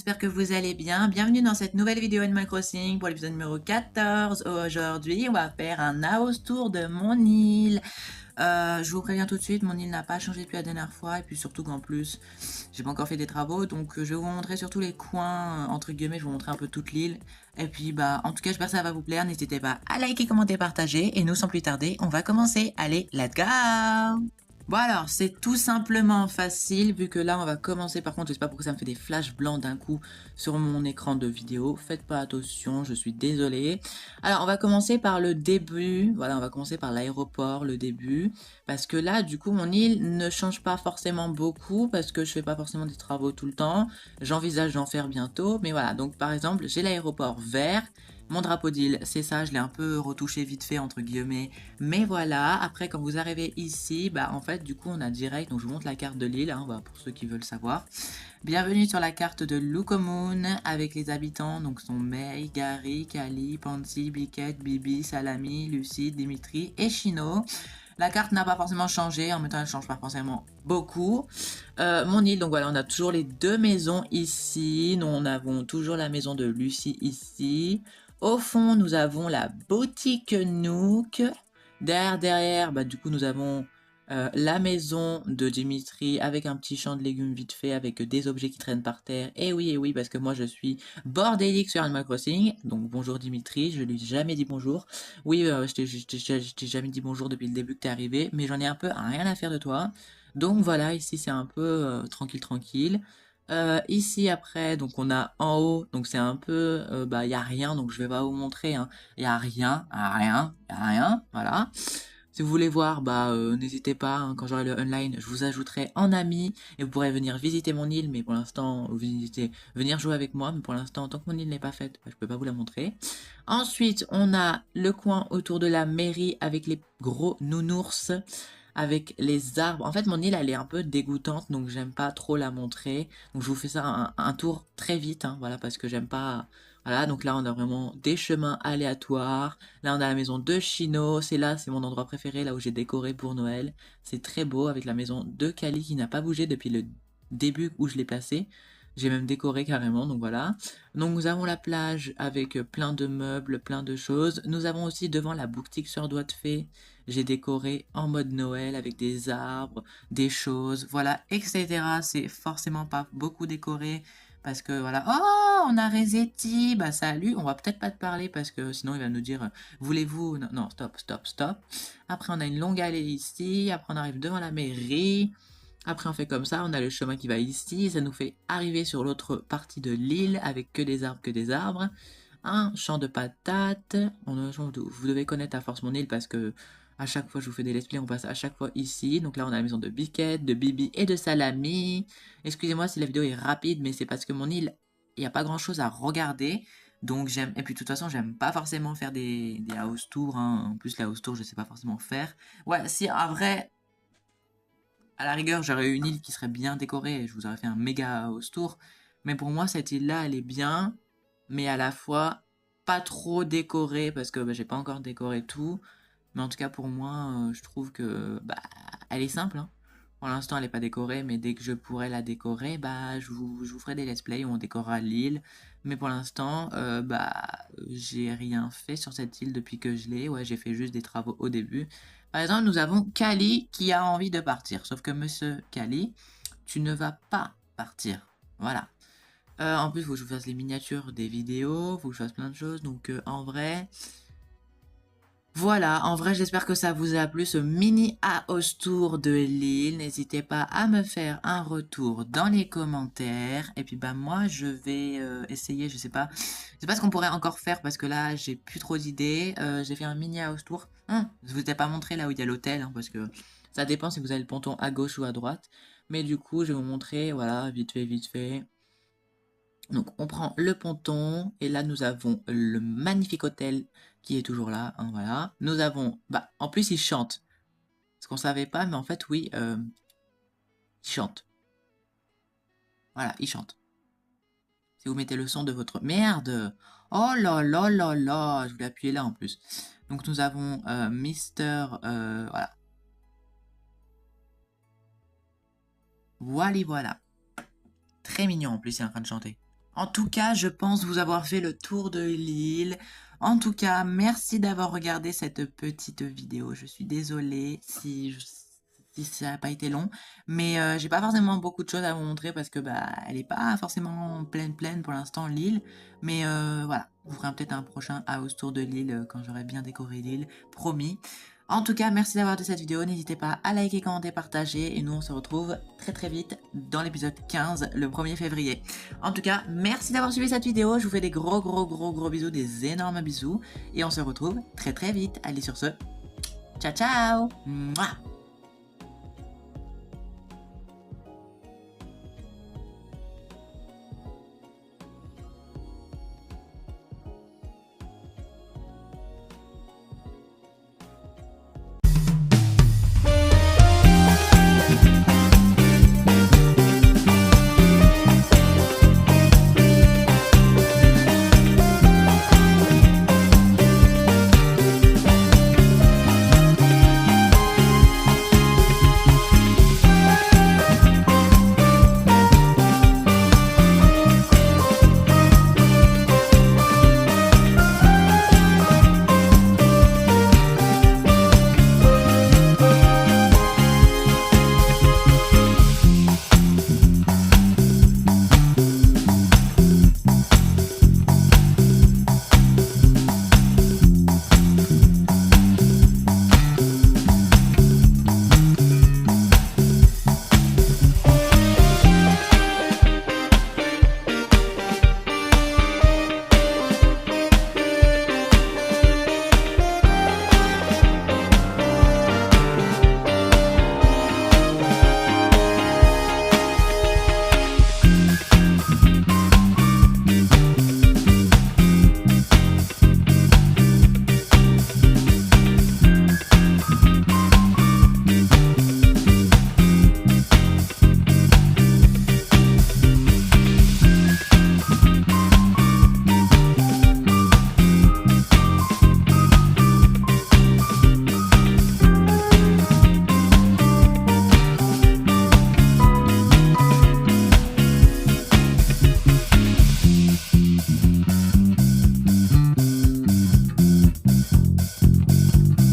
j'espère que vous allez bien. Bienvenue dans cette nouvelle vidéo Animal Crossing pour l'épisode numéro 14. Aujourd'hui, on va faire un house tour de mon île. Je vous préviens tout de suite, mon île n'a pas changé depuis la dernière fois. Et puis surtout qu'en plus, j'ai pas encore fait des travaux. Donc je vais vous montrer surtout les coins, entre guillemets, je vais vous montrer un peu toute l'île. Et puis en tout cas, j'espère que ça va vous plaire. N'hésitez pas à liker, commenter, partager. Et nous, sans plus tarder, on va commencer. Allez, let's go! Bon alors, c'est tout simplement facile, vu que là on va commencer, par contre je sais pas pourquoi ça me fait des flashs blancs d'un coup sur mon écran de vidéo, faites pas attention, je suis désolé. Alors on va commencer par le début, voilà on va commencer par l'aéroport, le début, parce que là du coup mon île ne change pas forcément beaucoup, parce que je fais pas forcément des travaux tout le temps, j'envisage d'en faire bientôt, mais voilà, donc par exemple j'ai l'aéroport vert, mon drapeau d'île, c'est ça, je l'ai un peu retouché vite fait entre guillemets, mais voilà, après quand vous arrivez ici, en fait du coup on a direct, donc je vous montre la carte de l'île, hein, pour ceux qui veulent savoir. Bienvenue sur la carte de Lucomoon avec les habitants, donc sont Mei, Gary, Kali, Pansy, Biquette, Bibi, Salami, Lucie, Dimitri et Chino. La carte n'a pas forcément changé, en même temps elle change pas forcément beaucoup. Mon île, donc voilà, on a toujours les deux maisons ici. Nous avons toujours la maison de Lucie ici. Au fond, nous avons la boutique Nook. Derrière, du coup, nous avons la maison de Dimitri avec un petit champ de légumes vite fait, avec des objets qui traînent par terre. Et oui, parce que moi je suis bordélique sur Animal Crossing. Donc bonjour Dimitri, je lui ai jamais dit bonjour. Oui, je t'ai jamais dit bonjour depuis le début que t'es arrivé, mais j'en ai un peu rien à faire de toi. Donc voilà, ici c'est un peu tranquille. Ici après, donc on a en haut, donc c'est un peu, y a rien, donc je vais pas vous montrer, hein. Y a rien, voilà. Si vous voulez voir, n'hésitez pas, hein, quand j'aurai le online, je vous ajouterai en ami et vous pourrez venir visiter mon île, mais pour l'instant, venir jouer avec moi, mais pour l'instant, tant que mon île n'est pas faite, je peux pas vous la montrer. Ensuite, on a le coin autour de la mairie avec les gros nounours, avec les arbres. En fait, mon île, elle est un peu dégoûtante, donc j'aime pas trop la montrer. Donc je vous fais ça un tour très vite, hein, voilà, parce que j'aime pas... Voilà, donc là, on a vraiment des chemins aléatoires. Là, on a la maison de Chino. C'est là, c'est mon endroit préféré, là où j'ai décoré pour Noël. C'est très beau, avec la maison de Kali qui n'a pas bougé depuis le début où je l'ai placée. J'ai même décoré carrément, donc voilà. Donc nous avons la plage avec plein de meubles, plein de choses. Nous avons aussi devant la boutique sur Doigt de Fée. J'ai décoré en mode Noël avec des arbres, des choses, voilà, etc. C'est forcément pas beaucoup décoré parce que voilà. Oh, on a Resetti, salut. On va peut-être pas te parler parce que sinon il va nous dire voulez-vous. Non, non, stop. Après on a une longue allée ici. Après on arrive devant la mairie. Après on fait comme ça, on a le chemin qui va ici, ça nous fait arriver sur l'autre partie de l'île avec que des arbres. Un champ de patates. Vous devez connaître à force mon île parce que à chaque fois je vous fais des let's play, on passe à chaque fois ici. Donc là on a la maison de Biquette, de Bibi et de Salami. Excusez-moi si la vidéo est rapide, mais c'est parce que mon île, il n'y a pas grand chose à regarder. Donc j'aime, et puis de toute façon j'aime pas forcément faire des house tours, hein. En plus la house tour je sais pas forcément faire. Ouais, si en vrai, à la rigueur, j'aurais eu une île qui serait bien décorée et je vous aurais fait un méga house tour. Mais pour moi, cette île-là, elle est bien, mais à la fois pas trop décorée parce que j'ai pas encore décoré tout. Mais en tout cas, pour moi, je trouve que elle est simple, hein. Pour l'instant, elle est pas décorée, mais dès que je pourrai la décorer, je vous ferai des let's play où on décorera l'île. Mais pour l'instant, j'ai rien fait sur cette île depuis que je l'ai. Ouais, j'ai fait juste des travaux au début. Par exemple, nous avons Kali qui a envie de partir. Sauf que monsieur Kali, tu ne vas pas partir. Voilà. En plus, il faut que je vous fasse les miniatures des vidéos, il faut que je fasse plein de choses. Donc, en vrai, voilà, en vrai, j'espère que ça vous a plu, ce mini house tour de l'île. N'hésitez pas à me faire un retour dans les commentaires. Et puis, moi, je vais essayer, je sais pas ce qu'on pourrait encore faire parce que là, j'ai plus trop d'idées. J'ai fait un mini house tour. Je vous ai pas montré là où il y a l'hôtel, hein, parce que ça dépend si vous avez le ponton à gauche ou à droite. Mais du coup, je vais vous montrer, voilà, vite fait. Donc on prend le ponton et là nous avons le magnifique hôtel qui est toujours là, hein, voilà. Nous avons, en plus il chante, ce qu'on savait pas, mais en fait oui, il chante. Voilà, il chante. Si vous mettez le son de votre merde, oh là, je voulais appuyer là en plus. Donc nous avons Mister, voilà. Voilà. Très mignon en plus, il est en train de chanter. En tout cas, je pense vous avoir fait le tour de l'île. En tout cas, merci d'avoir regardé cette petite vidéo. Je suis désolée si ça n'a pas été long, mais j'ai pas forcément beaucoup de choses à vous montrer parce que bah elle est pas forcément pleine pour l'instant l'île. Mais voilà, vous ferez peut-être un prochain house tour de l'île quand j'aurai bien décoré l'île, promis. En tout cas, merci d'avoir regardé cette vidéo. N'hésitez pas à liker, commenter, partager. Et nous, on se retrouve très vite dans l'épisode 15, le 1er février. En tout cas, merci d'avoir suivi cette vidéo. Je vous fais des gros bisous, des énormes bisous. Et on se retrouve très vite. Allez sur ce, ciao ciao. Mouah.